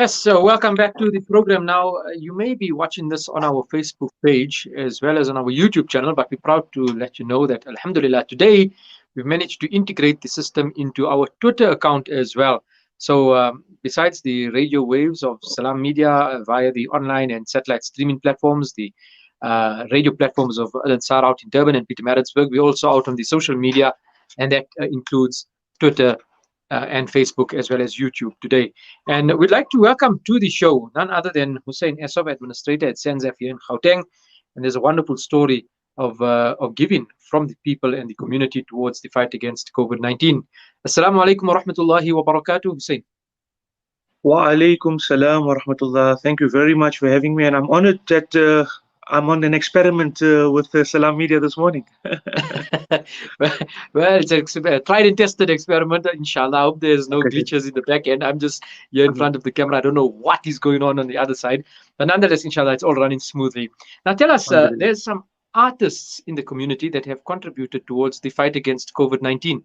Yes, so welcome back to the program. Now, you may be watching this on our Facebook page as well as on our YouTube channel, but we're proud to let you know that, Alhamdulillah, today we've managed to integrate the system into our Twitter account as well. So, besides the radio waves of Salam Media via the online and satellite streaming platforms, the radio platforms of Al Ansar out in Durban and Peter Maritzburg, we're also out on the social media, and that includes Twitter and Facebook as well as YouTube today. And we'd like to welcome to the show none other than Hussein Essof, administrator at Sanzaf here in Gauteng. And there's a wonderful story of giving from the people and the community towards the fight against COVID-19. Assalamu alaikum wa rahmatullahi wa barakatuh, Hussein. Wa alaikum salam wa rahmatullah. Thank you very much for having me, and I'm honored that I'm on an experiment with Salam Media this morning. Well, it's a tried and tested experiment, inshallah. I hope there's no glitches in the back end. I'm just here in front of the camera. I don't know what is going on the other side. But nonetheless, inshallah, it's all running smoothly. Now, tell us, there's some artists in the community that have contributed towards the fight against COVID-19.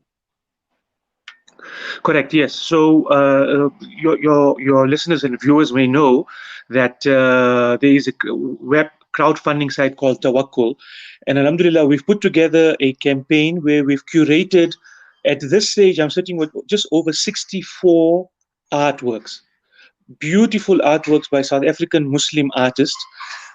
Correct. Yes. So your listeners and viewers may know that there is a web crowdfunding site called Tawakkul, and Alhamdulillah, we've put together a campaign where we've curated. At this stage, I'm sitting with just over 64 artworks, beautiful artworks by South African Muslim artists,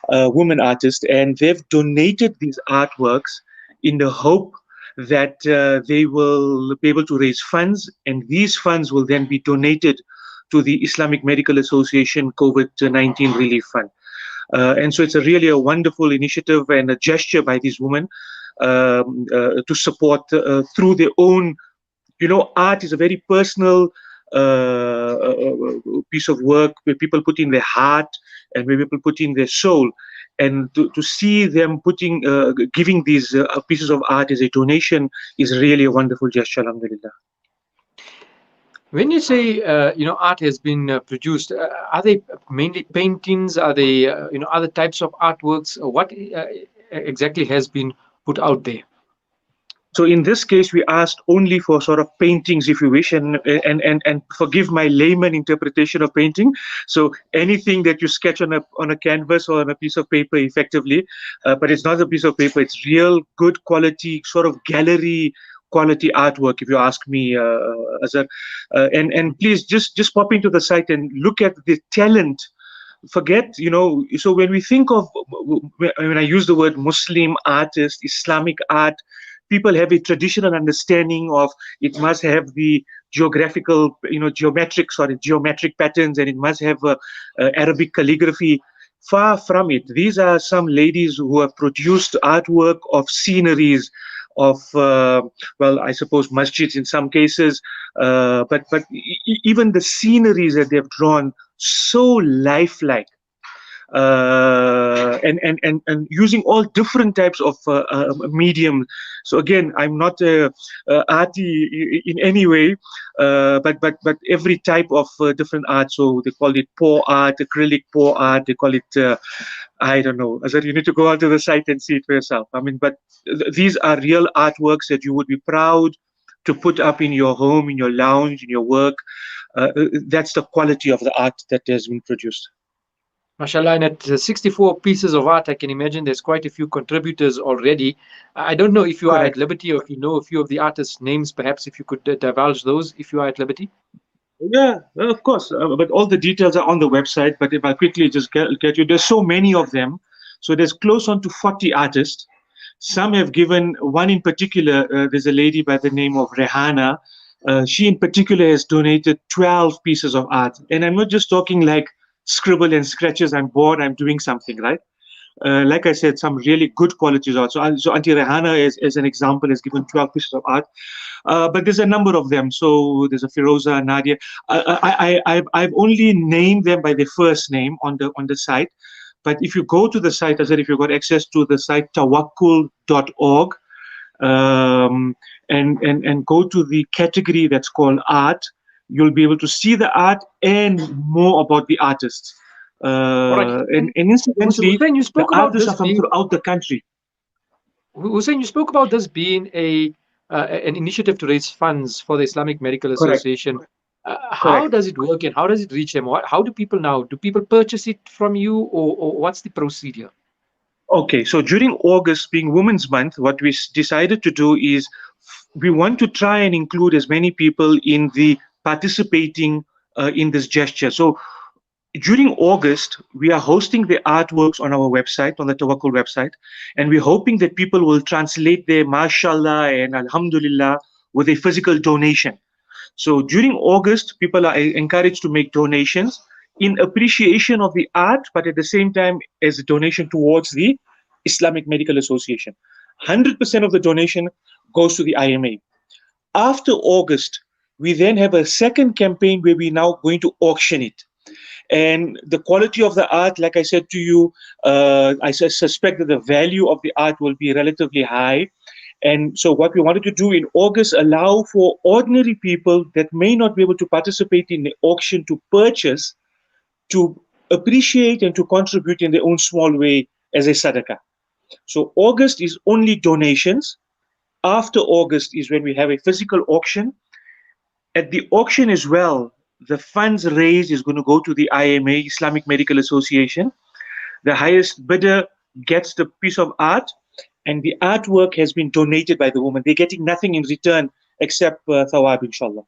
women artists, and they've donated these artworks in the hope that they will be able to raise funds, and these funds will then be donated to the Islamic Medical Association COVID-19 Relief Fund. And so it's really a wonderful initiative and a gesture by these women to support through their own, art is a very personal piece of work where people put in their heart and where people put in their soul. And to see them giving these pieces of art as a donation is really a wonderful gesture, alhamdulillah. When you say, art has been produced, are they mainly paintings? Are they, other types of artworks? What exactly has been put out there? So in this case, we asked only for sort of paintings, if you wish, and forgive my layman interpretation of painting. So anything that you sketch on a canvas or on a piece of paper, effectively, but it's not a piece of paper. It's real, good quality, sort of gallery quality artwork, if you ask me, Azhar. And please just pop into the site and look at the talent. Forget, so when we think of, when I use the word Muslim artist, Islamic art, people have a traditional understanding of it must have the geometric patterns, and it must have Arabic calligraphy. Far from it. These are some ladies who have produced artwork of sceneries, of I suppose masjids in some cases, but even the sceneries that they've drawn, so lifelike. And using all different types of medium. So again, I'm not arty in any way, but every type of different art. So they call it pour art, acrylic pour art. They call it I don't know. Azhar, you need to go onto the site and see it for yourself. I mean, but these are real artworks that you would be proud to put up in your home, in your lounge, in your work. That's the quality of the art that has been produced. MashaAllah, and at 64 pieces of art, I can imagine there's quite a few contributors already. I don't know if you are at liberty, or if you know a few of the artists' names, perhaps if you could divulge those, if you are at liberty. Yeah, of course. But all the details are on the website. But if I quickly just get you, there's so many of them. So there's close on to 40 artists. Some have given, one in particular, there's a lady by the name of Rehana. She in particular has donated 12 pieces of art. And I'm not just talking like scribble and scratches, I'm bored, I'm doing something, right? Like I said, some really good qualities art. So Auntie Rehana, as an example, has given 12 pieces of art. But there's a number of them. So there's a Firoza, Nadia. I've only named them by their first name on the site. But if you go to the site, as I said, if you've got access to the site tawakkul.org, and go to the category that's called art, you'll be able to see the art and more about the artists. And incidentally, Hussein, you spoke the about artists are from throughout the country. Hussein, you spoke about this being an initiative to raise funds for the Islamic Medical Association. How Correct. does it work and how does it reach them? How do people now? Do people purchase it from you, or what's the procedure? Okay, so during August, being Women's Month, what we decided to do is we want to try and include as many people in the participating in this gesture. So during August, we are hosting the artworks on our website, on the Tawakkul website, and we're hoping that people will translate their mashallah and alhamdulillah with a physical donation. So during August, people are encouraged to make donations in appreciation of the art, but at the same time as a donation towards the Islamic Medical Association. 100% of the donation goes to the IMA. After August, we then have a second campaign where we're now going to auction it. And the quality of the art, like I said to you, I suspect that the value of the art will be relatively high. And so, what we wanted to do in August, allow for ordinary people that may not be able to participate in the auction to purchase, to appreciate and to contribute in their own small way as a sadaqah. So, August is only donations. After August is when we have a physical auction. At the auction as well, the funds raised is going to go to the IMA, Islamic Medical Association. The highest bidder gets the piece of art, and the artwork has been donated by the woman. They're getting nothing in return except thawab, inshallah.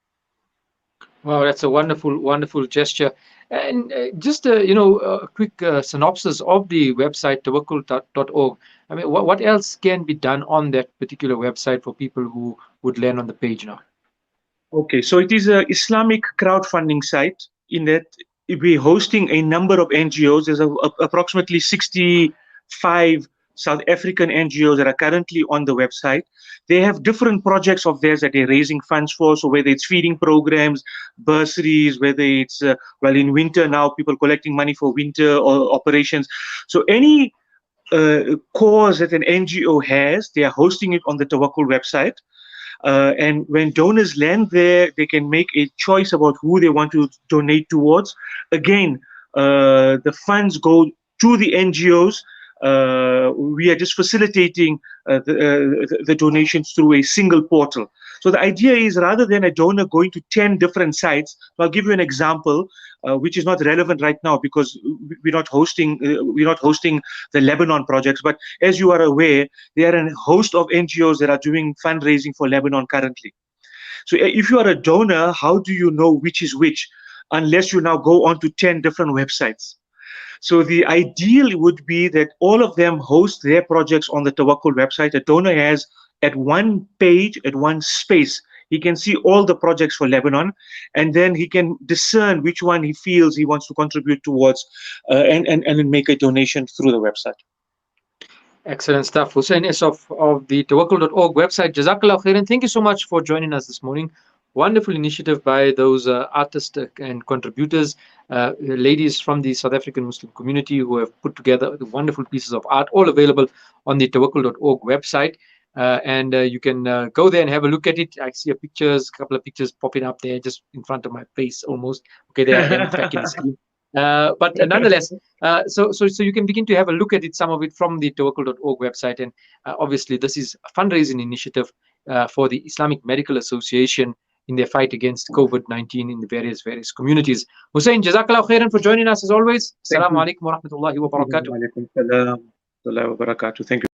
Wow, that's a wonderful, wonderful gesture. And just a quick synopsis of the website tawakkul.org. I mean, what else can be done on that particular website for people who would land on the page now? Okay, so it is a Islamic crowdfunding site in that we're hosting a number of NGOs. There's approximately 65 South African NGOs that are currently on the website. They have different projects of theirs that they're raising funds for. So whether it's feeding programs, bursaries, whether it's, well, in winter now, people collecting money for winter or operations. So any cause that an NGO has, they are hosting it on the Tawakkul website. And when donors land there, they can make a choice about who they want to donate towards. Again, the funds go to the NGOs. We are just facilitating the donations through a single portal. So the idea is rather than a donor going to 10 different sites, so I'll give you an example, which is not relevant right now because we're not hosting the Lebanon projects. But as you are aware, there are a host of NGOs that are doing fundraising for Lebanon currently. So if you are a donor, how do you know which is which unless you now go on to 10 different websites? So the ideal would be that all of them host their projects on the Tawakkul website. A donor has at one page, at one space, he can see all the projects for Lebanon, and then he can discern which one he feels he wants to contribute towards, and make a donation through the website. Excellent stuff. Hussein is of the tawakkul.org website. Jazakallah khairan. Thank you so much for joining us this morning. Wonderful initiative by those artists and contributors, ladies from the South African Muslim community who have put together the wonderful pieces of art, all available on the tawakkul.org website. And you can go there and have a look at it. I see a couple of pictures popping up there just in front of my face almost. Okay, there I am back in the screen. But nonetheless, so you can begin to have a look at it, some of it from the tawakkul.org website. And obviously, this is a fundraising initiative for the Islamic Medical Association in their fight against COVID-19 in the various communities. Hussein, Jazakallah khairan for joining us as always. Thank Assalamu you. alaikum wa rahmatullahi wa barakatuh. Wa alaikum salam wa rahmatullahi wa barakatuh. Thank you.